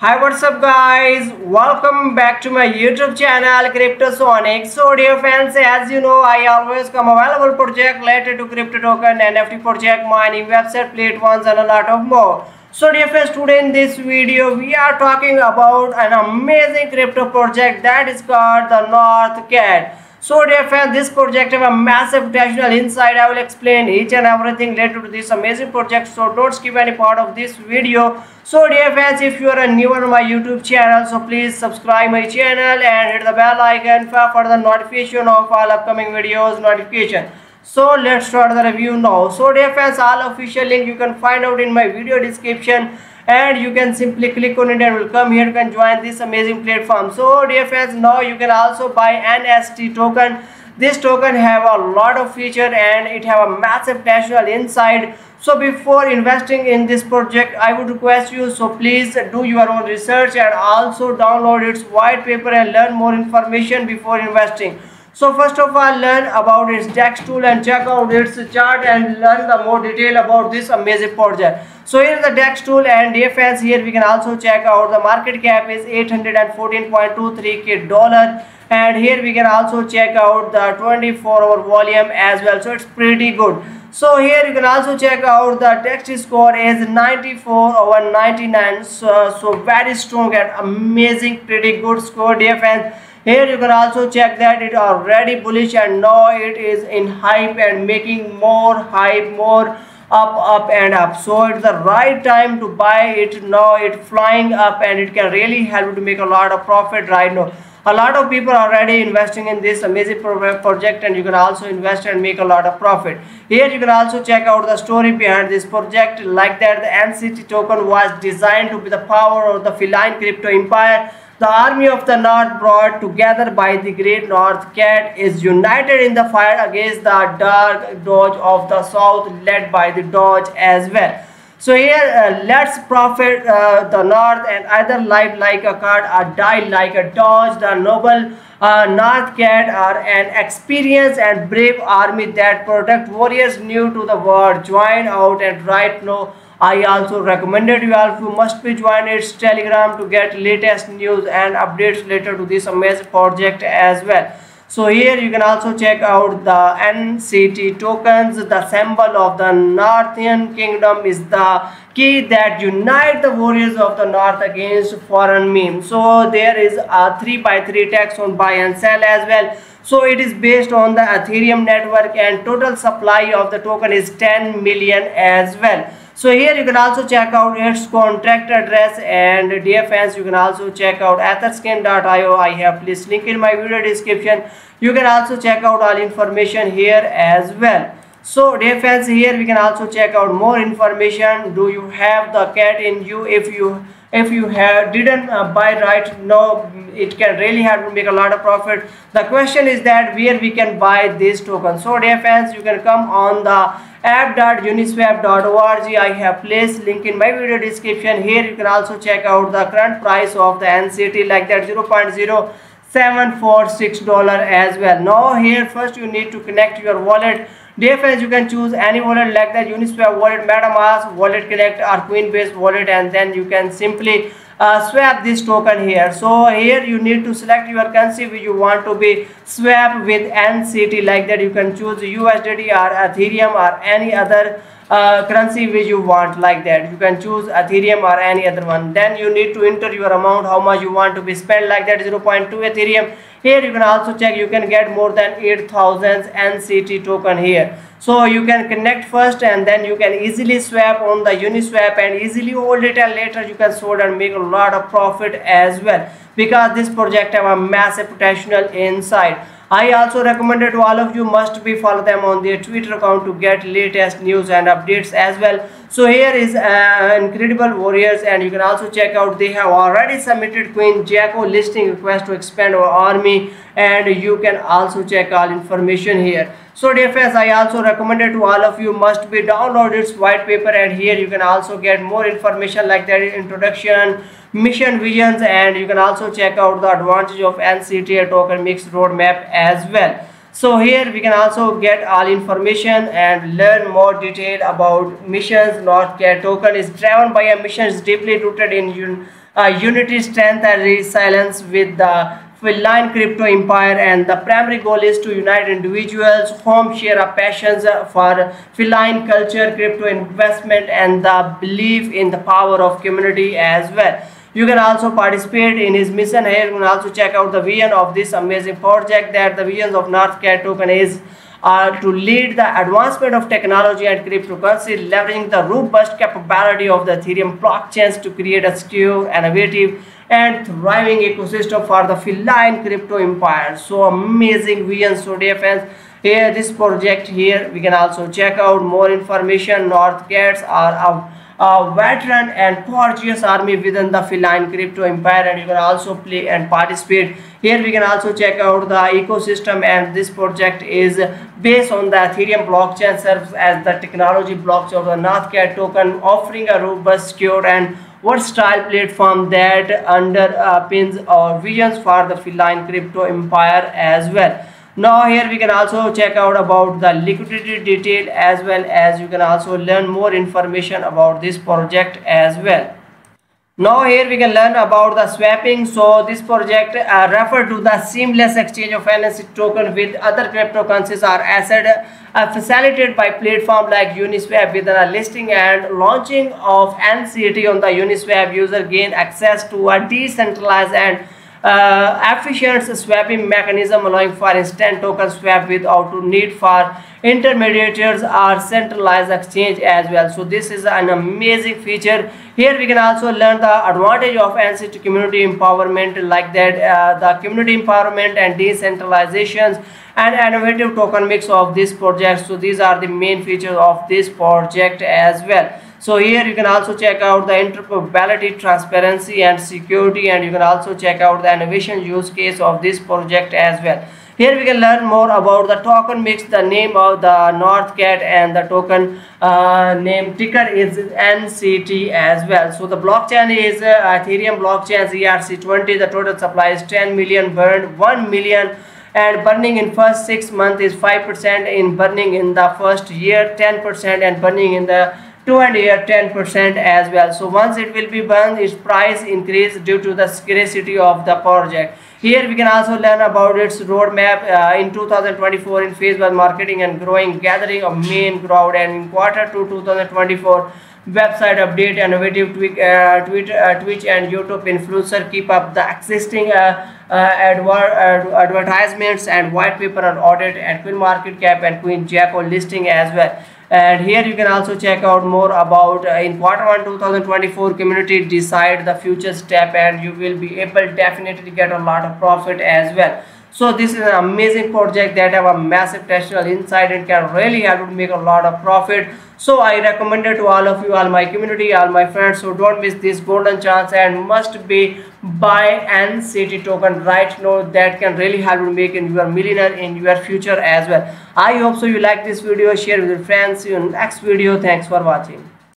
Hi, what's up, guys? Welcome back to my YouTube channel, Cryptosonic. So, dear fans, as you know, I always come available project related to crypto token, NFT project, mining, website, platforms, and a lot of more. So, dear friends, today in this video, we are talking about an amazing crypto project that is called the North Cat. So dear friends, this project have a massive potential inside. I will explain each and everything related to this amazing project. So don't skip any part of this video. So dear friends, if you are new on my YouTube channel, so please subscribe my channel and hit the bell icon for the notification of all upcoming videos notification. So let's start the review now. So dear friends, all official link you can find out in my video description, and you can simply click on it and will come here. You can join this amazing platform. So dear friends, now you can also buy NST token. This token have a lot of feature and it have a massive potential inside. So before investing in this project, I would request you, so please do your own research and also download its white paper and learn more information before investing. So first of all, learn about its DEX tool and check out its chart and learn the more detail about this amazing project. So here is the DEX tool, and dear friends, here we can also check out the market cap is $814.23K, and here we can also check out the 24-hour volume as well. So it's pretty good. So here you can also check out the DEX score is 94/99. So very strong and amazing, pretty good score, dear friends. Here you can also check that it already bullish and now it is in hype and making more hype, more up and up. So it's the right time to buy it. Now it's flying up and it can really help you to make a lot of profit right now. A lot of people are already investing in this amazing project, and you can also invest and make a lot of profit. Here you can also check out the story behind this project, like that the NCT token was designed to be the power of the feline crypto empire. The army of the North, brought together by the great North Cat, is united in the fight against the dark Doge of the South, led by the Doge as well. So here, let's profit the North and either live like a card or die like a Doge. The noble North Cat are an experienced and brave army that protect warriors new to the world. Join out, and right now I also recommended you all, you must be join its Telegram to get latest news and updates related to this amazing project as well. So here you can also check out the NCT tokens. The symbol of the Northern Kingdom is the key that unite the warriors of the North against foreign memes. So there is a 3x3 tax on buy and sell as well. So it is based on the Ethereum network, and total supply of the token is 10 million as well. So here you can also check out its contract address, and dear fans, you can also check out etherscan.io. I have placed link in my video description. You can also check out all information here as well. So dear fans, here we can also check out more information. Do you have the cat in you? If you didn't buy right now, it can really help to make a lot of profit. The question is that where we can buy this token. So dear fans, you can come on the app.uniswap.org. I have placed link in my video description. Here you can also check out the current price of the NCT, like that $0.0746 as well. Now here first you need to connect your wallet. Dear friends, you can choose any wallet like that Uniswap wallet, MetaMask wallet, Connect, or Coinbase wallet, and then you can simply swap this token here. So here you need to select your currency which you want to be swapped with NCT, like that you can choose USDT or Ethereum or any other currency which you want, like that you can choose Ethereum or any other one. Then you need to enter your amount, how much you want to be spent, like that 0.2 Ethereum. Here you can also check, you can get more than 8,000 NCT token here. So you can connect first and then you can easily swap on the Uniswap and easily hold it, and later you can sold and make a lot of profit as well, because this project have a massive potential inside. I also recommended to all of you must be follow them on their Twitter account to get latest news and updates as well. So here is Incredible Warriors, and you can also check out they have already submitted Queen Jacko listing request to expand our army, and you can also check all information here. So dear friends, I also recommended to all of you must be download its white paper, and here you can also get more information like that introduction, mission, visions, and you can also check out the advantage of NCT token mix roadmap as well. So here we can also get all information and learn more detail about missions. North Cat token is driven by a mission deeply rooted in unity, strength, and resilience with the Feline Crypto Empire, and the primary goal is to unite individuals who share a passion for feline culture, crypto investment, and the belief in the power of community as well. You can also participate in his mission here. You can also check out the vision of this amazing project. That the vision of Northcat token is to lead the advancement of technology and cryptocurrency, leveraging the robust capability of the Ethereum blockchains to create a secure, innovative, and thriving ecosystem for the feline crypto empire. So amazing vision. So dear fans, here this project here we can also check out more information. Northcats are a veteran and courageous army within the feline crypto empire, and you can also play and participate. Here we can also check out the ecosystem, and this project is based on the Ethereum blockchain, serves as the technology blockchain of the Northcat token, offering a robust, secure, and versatile platform that underpins our visions for the feline crypto empire as well. Now here we can also check out about the liquidity detail, as well as you can also learn more information about this project as well. Now here we can learn about the swapping. So this project refer to the seamless exchange of NFT token with other cryptocurrencies or asset facilitated by platform like Uniswap. With a listing and launching of NCT on the Uniswap, user gain access to a decentralized and efficient swapping mechanism, allowing for instant token swap without need for intermediaries or centralized exchange as well. So this is an amazing feature. Here we can also learn the advantage of NCT community empowerment, like that the community empowerment and decentralizations and innovative token mix of this project. So these are the main features of this project as well. So here you can also check out the interoperability, transparency, and security, and you can also check out the innovation use case of this project as well. Here we can learn more about the token mix, the name of the Northcat, and the token name ticker is NCT as well. So the blockchain is Ethereum blockchain ERC20. The total supply is 10 million, burned 1 million, and burning in first 6 months is 5%, in burning in the first year 10%, and burning in the 2 year 10% as well. So once it will be burned, its price increase due to the scarcity of the project. Here we can also learn about its roadmap in 2024 in phase 1 marketing and growing, gathering a main crowd, and in quarter 2 2024 website update, innovative Twitch and YouTube influencer keep up the existing advertisements and white paper on audit and Queen Market Cap and Queen Jacko listing as well. And here you can also check out more about in quarter 1 2024 community decide the future step, and you will be able definitely get a lot of profit as well. So this is an amazing project that have a massive technical insight and can really help to make a lot of profit. So I recommend it to all of you, all my community, all my friends. So don't miss this golden chance and must be buy NCT token right now. That can really help you make you a millionaire in your future as well. I hope so you like this video. Share with your friends. See you in next video. Thanks for watching.